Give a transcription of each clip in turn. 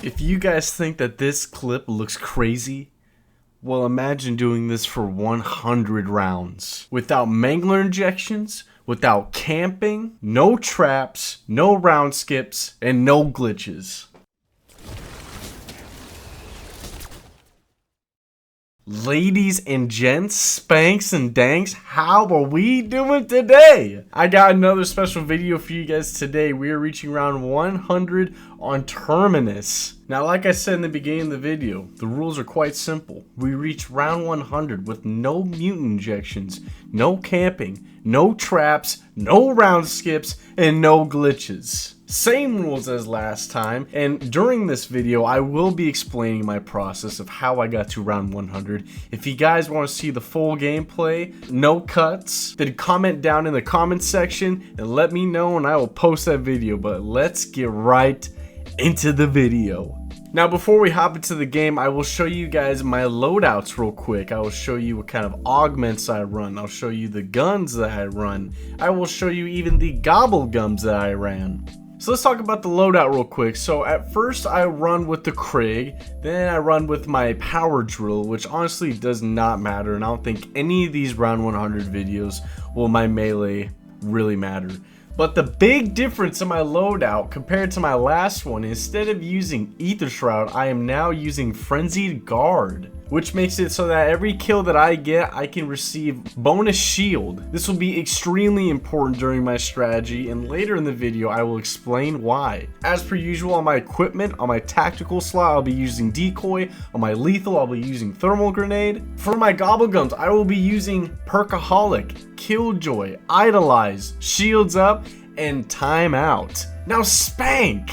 If you guys think that this clip looks crazy, well, imagine doing this for 100 rounds. Without mangler injections, without camping, no traps, no round skips, and no glitches. Ladies and gents, spanks and danks, how are we doing today? I got another special video for you guys today. We are reaching round 100 on Terminus. Now, like I said in the beginning of the video, the rules are quite simple. We reach round 100 with no mutant injections, no camping, no traps, no round skips, and no glitches. Same rules as last time, and during this video I will be explaining my process of how I got to round 100. If you guys want to see the full gameplay, no cuts, then comment down in the comment section and let me know and I will post that video. But let's get right into the video. Now, before we hop into the game, I will show you guys my loadouts real quick. I will show you what kind of augments I run. I'll show you the guns that I run. I will show you even the gobble gums that I ran. So let's talk about the loadout real quick. So at first I run with the Krieg, then I run with my power drill, which honestly does not matter, and I don't think any of these round 100 videos will my melee really matter. But the big difference in my loadout compared to my last one, instead of using Ether Shroud, I am now using Frenzied Guard, which makes it so that every kill that I get, I can receive bonus shield. This will be extremely important during my strategy, and later in the video, I will explain why. As per usual, on my equipment, on my tactical slot, I'll be using Decoy. On my lethal, I'll be using Thermal Grenade. For my Gobblegums, I will be using Perkaholic, Killjoy, Idolize, Shields Up, and Time Out. Now Spank,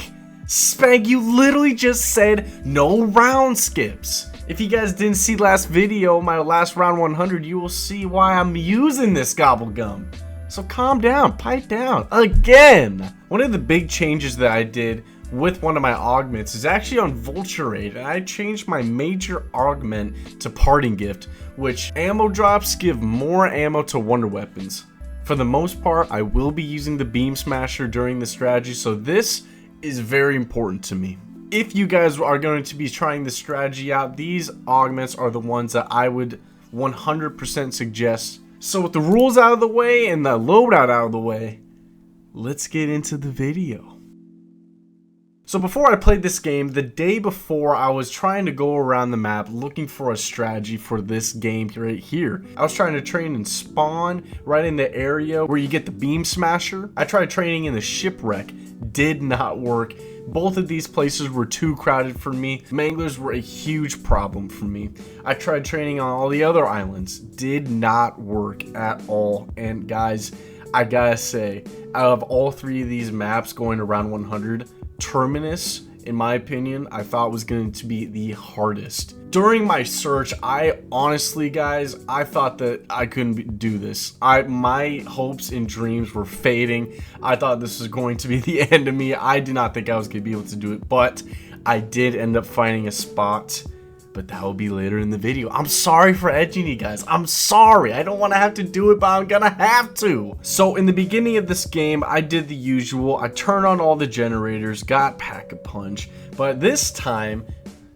you literally just said no round skips. If you guys didn't see last video, my last round 100, you will see why I'm using this Gobblegum. So calm down, pipe down, again. One of the big changes that I did with one of my augments is actually on Vulture Raid, and I changed my major augment to Parting Gift, which ammo drops give more ammo to wonder weapons. For the most part, I will be using the Beam Smasher during the strategy, so this is very important to me. If you guys are going to be trying this strategy out, these augments are the ones that I would 100% suggest. So with the rules out of the way and the loadout out of the way, let's get into the video. So before I played this game, the day before, I was trying to go around the map looking for a strategy for this game right here. I was trying to train in Spawn, right in the area where you get the Beam Smasher. I tried training in the Shipwreck, did not work. Both of these places were too crowded for me. Manglers were a huge problem for me. I tried training on all the other islands, did not work at all. And guys, I gotta say, out of all three of these maps going around 100, Terminus, in my opinion, I thought was going to be the hardest. During my search, I honestly, guys, I thought that I couldn't do this. My hopes and dreams were fading. I thought this was going to be the end of me. I did not think I was going to be able to do it, but I did end up finding a spot. But that will be later in the video. I'm sorry for edging you guys. I'm sorry. I don't want to have to do it, but I'm gonna have to. So in the beginning of this game, I did the usual. I turned on all the generators, got Pack-a-Punch. But this time,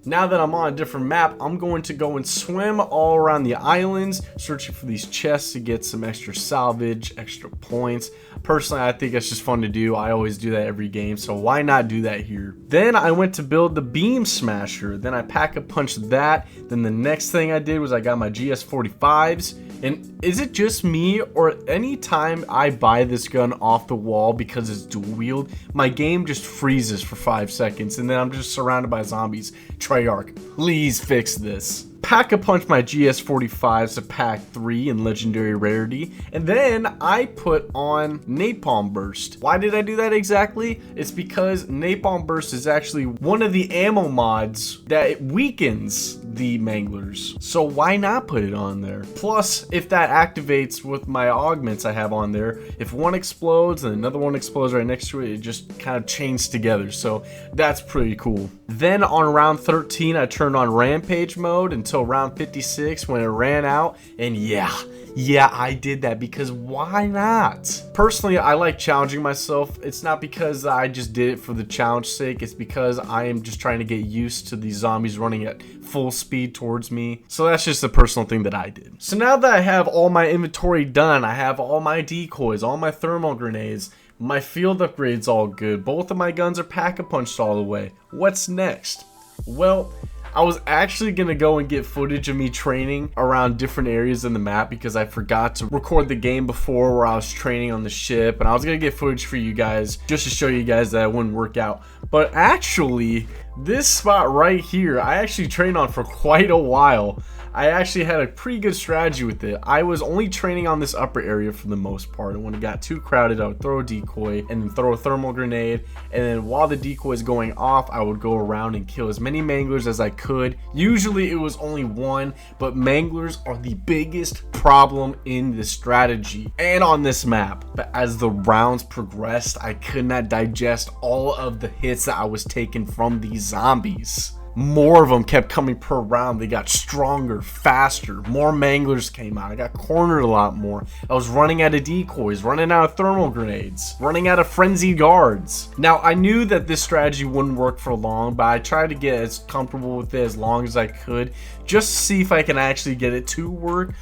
now that I'm on a different map, I'm going to go and swim all around the islands, searching for these chests to get some extra salvage, extra points. Personally, I think it's just fun to do. I always do that every game, so why not do that here? Then I went to build the Beam Smasher. Then I Pack-a-Punched that. Then the next thing I did was I got my GS45s. And is it just me, or anytime I buy this gun off the wall because it's dual wield, my game just freezes for 5 seconds and then I'm just surrounded by zombies? Treyarch, please fix this. Pack-a-Punch my GS45s to Pack 3 in Legendary Rarity, and then I put on Napalm Burst. Why did I do that exactly? It's because Napalm Burst is actually one of the ammo mods that it weakens the Manglers. So why not put it on there? Plus, if that activates with my augments I have on there, if one explodes and another one explodes right next to it, it just kind of chains together. So that's pretty cool. Then on round 13, I turned on Rampage mode until until round 56 when it ran out, and yeah, I did that because why not? Personally, I like challenging myself. It's not because I just did it for the challenge sake. It's because I am just trying to get used to these zombies running at full speed towards me. So that's just a personal thing that I did. So now that I have all my inventory done, I have all my decoys, all my thermal grenades, my field upgrades all good. Both of my guns are pack-a-punched all the way. What's next? Well, I was actually going to go and get footage of me training around different areas in the map because I forgot to record the game before where I was training on the ship, and I was going to get footage for you guys just to show you guys that it wouldn't work out. But actually, this spot right here, I actually trained on for quite a while. I actually had a pretty good strategy with it. I was only training on this upper area for the most part, and when it got too crowded, I would throw a decoy and then throw a thermal grenade, and then while the decoy is going off, I would go around and kill as many manglers as I could. Usually it was only one, but manglers are the biggest problem in this strategy and on this map. But as the rounds progressed, I could not digest all of the hits that I was taking from these zombies. More of them kept coming per round. They got stronger, faster. More manglers came out. I got cornered a lot more. I was running out of decoys, running out of thermal grenades, running out of frenzied guards. Now, I knew that this strategy wouldn't work for long, but I tried to get as comfortable with it as long as I could, just to see if I can actually get it to work,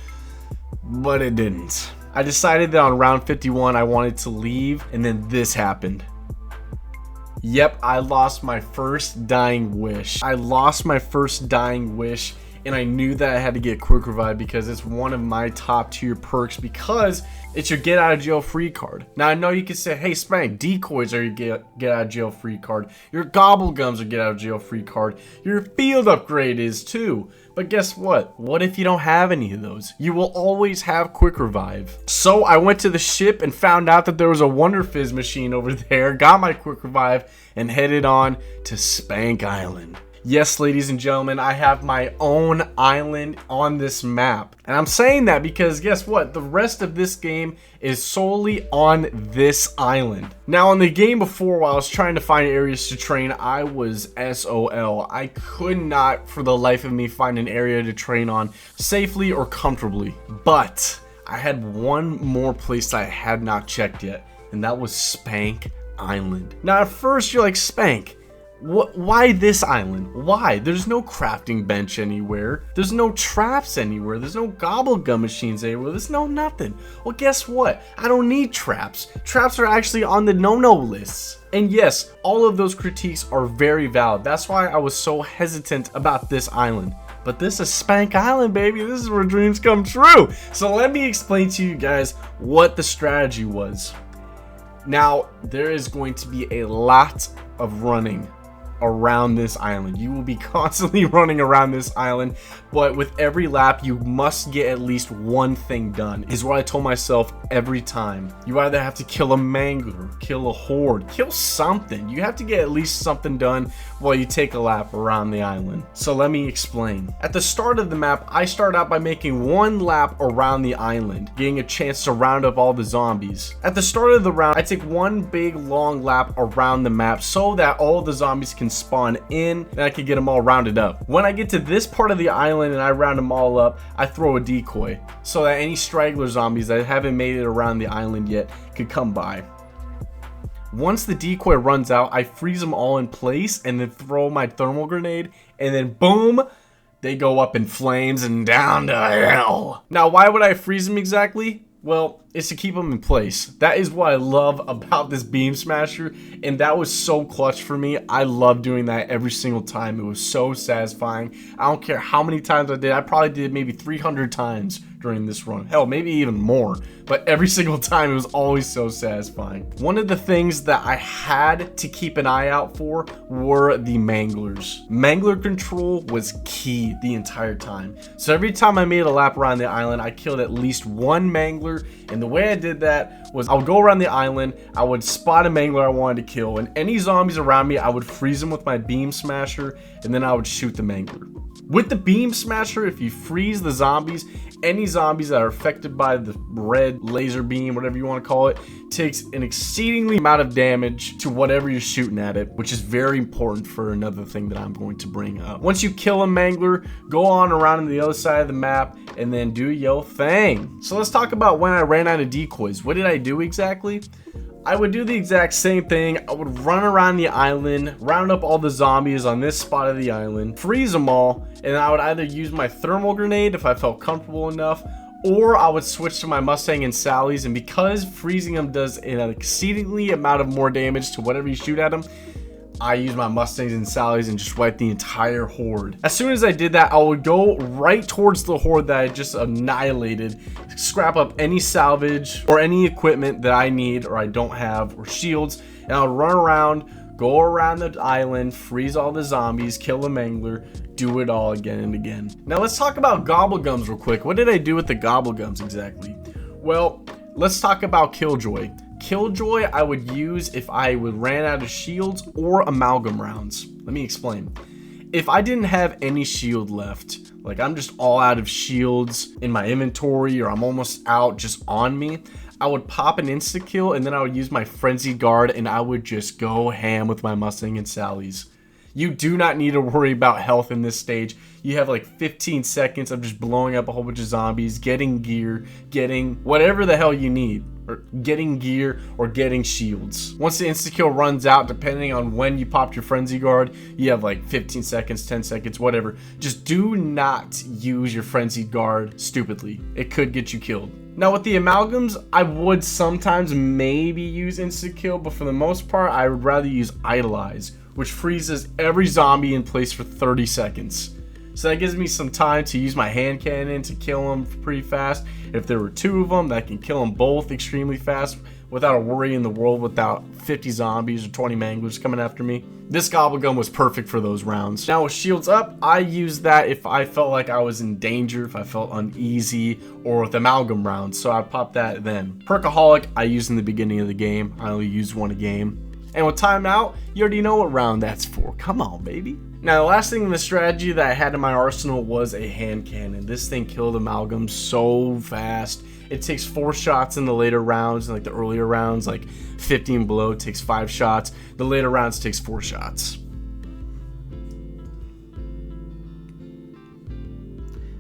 but it didn't. I decided that on round 51, I wanted to leave, and then this happened. Yep, I lost my first dying wish. And I knew that I had to get quick revive because it's one of my top tier perks because it's your get out of jail free card. Now I know you can say, hey Spank, decoys are your get out of jail free card. Your gobble gums are get out of jail free card. Your field upgrade is too. But guess what? What if you don't have any of those? You will always have quick revive. So I went to the ship and found out that there was a Wonder Fizz machine over there, got my quick revive, and headed on to Spank Island. Yes, ladies and gentlemen, I have my own island on this map. And I'm saying that because guess what? The rest of this game is solely on this island. Now, in the game before, while I was trying to find areas to train, I was SOL. I could not, for the life of me, find an area to train on safely or comfortably. But I had one more place I had not checked yet, and that was Spank Island. Now, at first, you're like, Spank, why this island? Why? There's no crafting bench anywhere. There's no traps anywhere. There's no gobblegum machines anywhere. There's no nothing. Well, guess what? I don't need traps. Traps are actually on the no-no lists. And yes, all of those critiques are very valid. That's why I was so hesitant about this island. But this is Spank Island, baby. This is where dreams come true. So let me explain to you guys what the strategy was. Now, there is going to be a lot of running around this island. You will be constantly running around this island, but with every lap you must get at least one thing done, is what I told myself every time. You either have to kill a mangler, kill a horde, kill something. You have to get at least something done while you take a lap around the island. So let me explain. At the start of the map, I start out by making one lap around the island, getting a chance to round up all the zombies. At the start of the round, I take one big long lap around the map so that all the zombies can spawn in and I can get them all rounded up. When I get to this part of the island and I round them all up, I throw a decoy so that any straggler zombies that haven't made it around the island yet could come by. Once the decoy runs out, I freeze them all in place and then throw my thermal grenade, and then boom, they go up in flames and down to hell. Now, why would I freeze them exactly? Well, it's to keep them in place. That is what I love about this beam smasher, and that was so clutch for me. I love doing that every single time. It was so satisfying. I don't care how many times I did. I probably did maybe 300 times during this run. Hell, maybe even more. But every single time, it was always so satisfying. One of the things that I had to keep an eye out for were the manglers. Mangler control was key the entire time. So every time I made a lap around the island, I killed at least one mangler. And the way I did that was I would go around the island, I would spot a mangler I wanted to kill, and any zombies around me, I would freeze them with my beam smasher, and then I would shoot the mangler. With the beam smasher, if you freeze the zombies any zombies that are affected by the red laser beam, whatever you want to call it, takes an exceedingly amount of damage to whatever you're shooting at it, which is very important for another thing that I'm going to bring up. Once you kill a mangler, go on around on the other side of the map and then do your thing. So let's talk about when I ran out of decoys. What did I do exactly? I would do the exact same thing. I would run around the island, round up all the zombies on this spot of the island, freeze them all, and I would either use my thermal grenade if I felt comfortable enough, or I would switch to my Mustang and Sally's, and because freezing them does an exceedingly amount of more damage to whatever you shoot at them, I use my Mustangs and Sally's and just wipe the entire horde. As soon as I did that, I would go right towards the horde that I just annihilated, scrap up any salvage or any equipment that I need or I don't have, or shields, and I would run around, go around the island, freeze all the zombies, kill the mangler, do it all again and again. Now let's talk about gobblegums real quick. What did I do with the gobblegums exactly? Well, let's talk about Killjoy. Killjoy I would use if I ran out of shields or amalgam rounds. Let me explain. If I didn't have any shield left, like I'm just all out of shields in my inventory or I'm almost out just on me, I would pop an insta kill and then I would use my frenzy guard and I would just go ham with my Mustang and Sally's. You do not need to worry about health in this stage. You have like 15 seconds of just blowing up a whole bunch of zombies, getting gear, getting whatever the hell you need, or getting gear or getting shields. Once the insta-kill runs out, depending on when you popped your frenzy guard, you have like 15 seconds, 10 seconds, whatever. Just do not use your frenzy guard stupidly. It could get you killed. Now with the amalgams, I would sometimes maybe use insta-kill, but for the most part, I would rather use idolize, which freezes every zombie in place for 30 seconds. So that gives me some time to use my hand cannon to kill them pretty fast. If there were 2 of them, that can kill them both extremely fast without a worry in the world, without 50 zombies or 20 manglers coming after me. This gobblegum was perfect for those rounds. Now with shields up, I used that if I felt like I was in danger, if I felt uneasy, or with amalgam rounds, so I'd pop that then. Perkaholic, I used in the beginning of the game. I only used one a game. And with timeout, you already know what round that's for. Come on, baby. Now, the last thing in the strategy that I had in my arsenal was a hand cannon. This thing killed amalgams so fast. It takes 4 shots in the later rounds, and like the earlier rounds, like 50 and below, takes 5 shots. The later rounds takes 4 shots.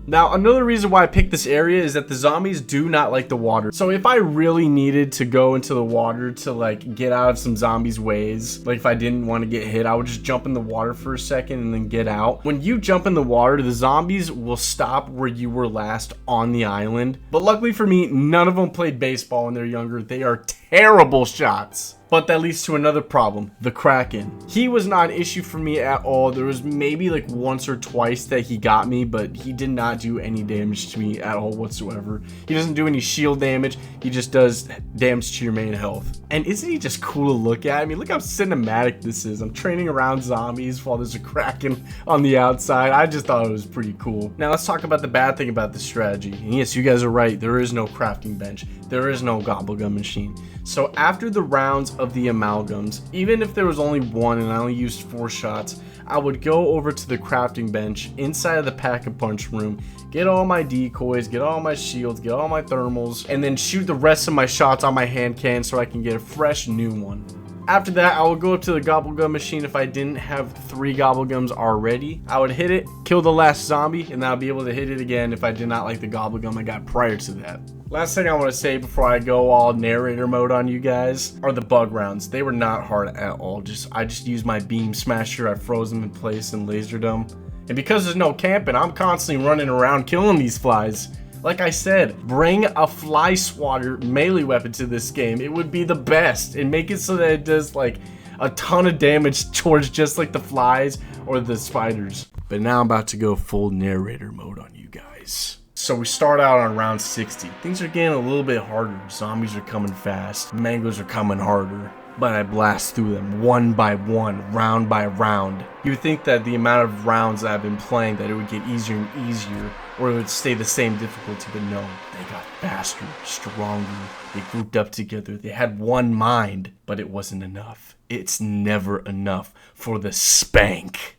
Now, another reason why I picked this area is that the zombies do not like the water. So if I really needed to go into the water to like get out of some zombies' ways, like if I didn't want to get hit, I would just jump in the water for a second and then get out. When you jump in the water, the zombies will stop where you were last on the island. But luckily for me, none of them played baseball when they're younger. They are terrible shots. But that leads to another problem, the Kraken. He was not an issue for me at all. There was maybe like once or twice that he got me, but he did not do any damage to me at all whatsoever. He doesn't do any shield damage. He just does damage to your main health. And isn't he just cool to look at? I mean, look how cinematic this is. I'm training around zombies while there's a Kraken on the outside. I just thought it was pretty cool. Now let's talk about the bad thing about this strategy. And yes, you guys are right. There is no crafting bench. There is no gobblegum machine. So after the rounds of the amalgams, even if there was only one and I only used 4 shots, I would go over to the crafting bench inside of the pack-a-punch room, get all my decoys, get all my shields, get all my thermals, and then shoot the rest of my shots on my hand cannon so I can get a fresh new one. After that, I would go up to the gobblegum machine. If I didn't have 3 gobblegums already, I would hit it, kill the last zombie, and I'll be able to hit it again if I did not like the gobblegum I got prior to that. Last thing I want to say before I go all narrator mode on you guys are the bug rounds. They were not hard at all. I just used my beam smasher. I froze them in place and lasered them. And because there's no camping, I'm constantly running around killing these flies. Like I said, bring a fly swatter melee weapon to this game. It would be the best, and make it so that it does like a ton of damage towards just like the flies or the spiders. But now I'm about to go full narrator mode on you guys. So we start out on round 60. Things are getting a little bit harder. Zombies are coming fast. Manglers are coming harder. But I blast through them one by one, round by round. You would think that the amount of rounds that I've been playing that it would get easier and easier, or it would stay the same difficulty, but no. They got faster, stronger. They grouped up together. They had one mind, but it wasn't enough. It's never enough for the spank.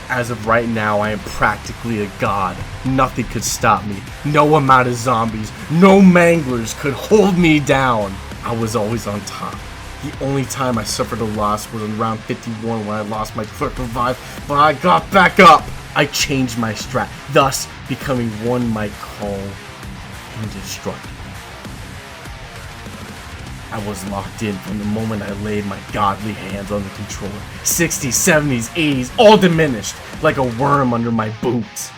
As of right now, I am practically a god. Nothing could stop me. No amount of zombies, no manglers could hold me down. I was always on top. The only time I suffered a loss was in round 51 when I lost my quick revive, but I got back up. I changed my strat, thus becoming one might call indestructible. I was locked in from the moment I laid my godly hands on the controller. 60s, 70s, 80s, all diminished, like a worm under my boots.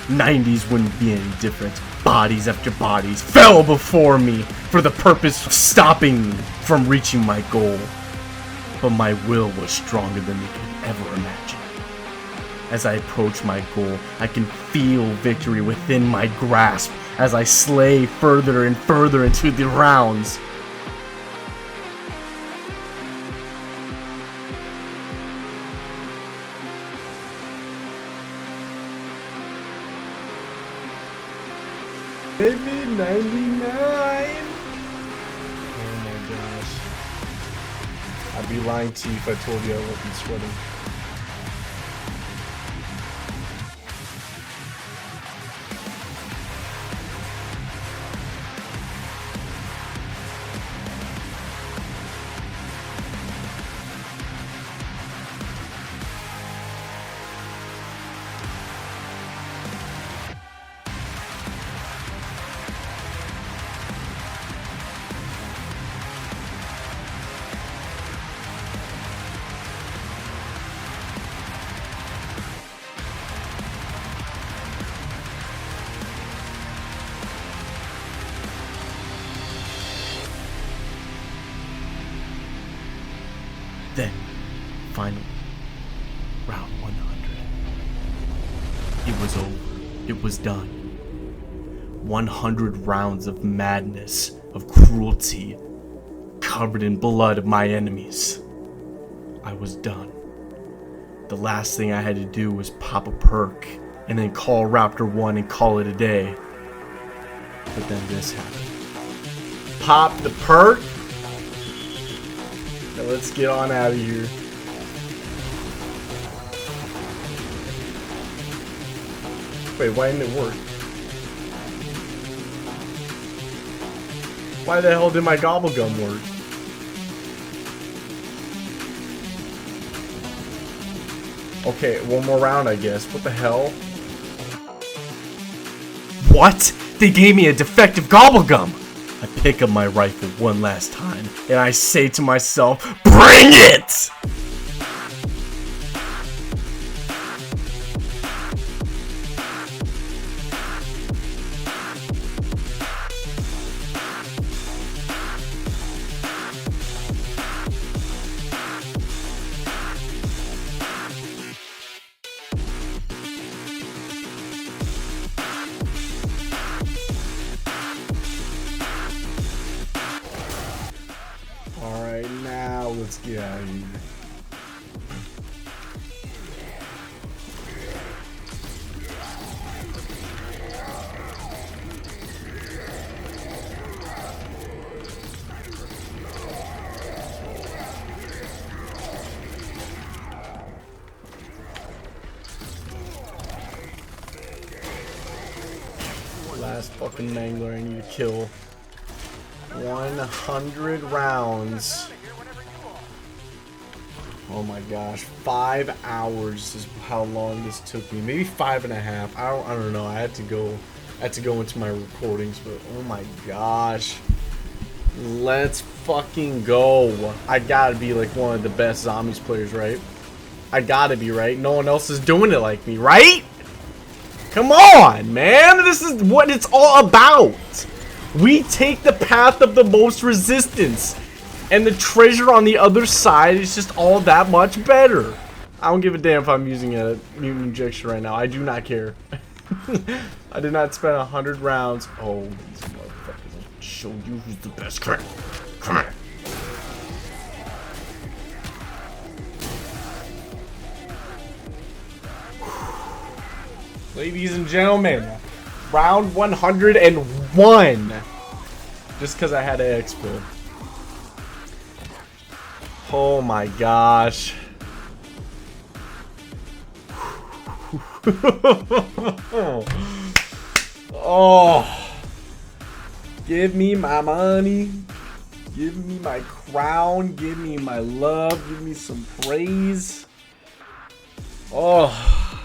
90s wouldn't be any different. Bodies after bodies fell before me for the purpose of stopping me from reaching my goal. But my will was stronger than they could ever imagine. As I approach my goal, I can feel victory within my grasp as I slay further and further into the rounds. Maybe 99. Oh my gosh. I'd be lying to you if I told you I wasn't sweating. Then, finally, round 100. It was over. It was done. 100 rounds of madness, of cruelty, covered in blood of my enemies. I was done. The last thing I had to do was pop a perk, and then call Raptor 1 and call it a day. But then this happened. Pop the perk? Now let's get on out of here. Wait, why didn't it work? Why the hell did my gobblegum work? Okay, one more round, I guess. What the hell? What? They gave me a defective gobblegum! I pick up my rifle one last time, and I say to myself, BRING IT! Alright, now let's get out of here. Last fucking mangler I need to kill. 100 rounds. Oh my gosh, 5 hours is how long this took me. Maybe 5.5. I don't know. I had to go into my recordings, but oh my gosh. Let's fucking go. I gotta be like one of the best zombies players, right? I gotta be, right? No one else is doing it like me, right? Come on, man. This is what it's all about. We take the path of the most resistance, and the treasure on the other side is just all that much better. I don't give a damn if I'm using a mutant injection right now. I do not care. I did not spend 100 rounds. Oh, these motherfuckers. I'll show you who's the best. Come here. Come here. Ladies and gentlemen, round 101. Just because I had an expo. Oh my gosh. Oh, give me my money, give me my crown, give me my love, give me some praise. Oh,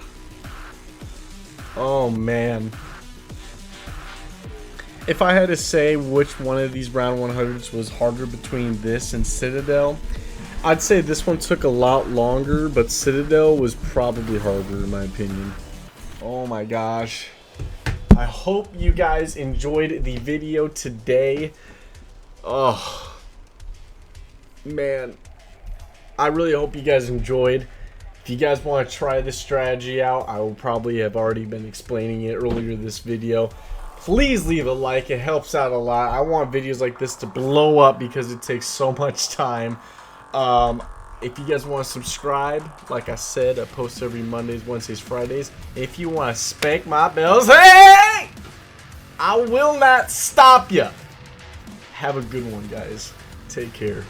oh man. If I had to say which one of these round 100s was harder between this and Citadel, I'd say this one took a lot longer, but Citadel was probably harder in my opinion. Oh my gosh. I hope you guys enjoyed the video today. Oh, man. I really hope you guys enjoyed. If you guys want to try this strategy out, I will probably have already been explaining it earlier in this video. Please leave a like. It helps out a lot. I want videos like this to blow up because it takes so much time. If you guys want to subscribe, like I said, I post every Mondays, Wednesdays, Fridays. If you want to spank my bells, hey! I will not stop you. Have a good one, guys. Take care.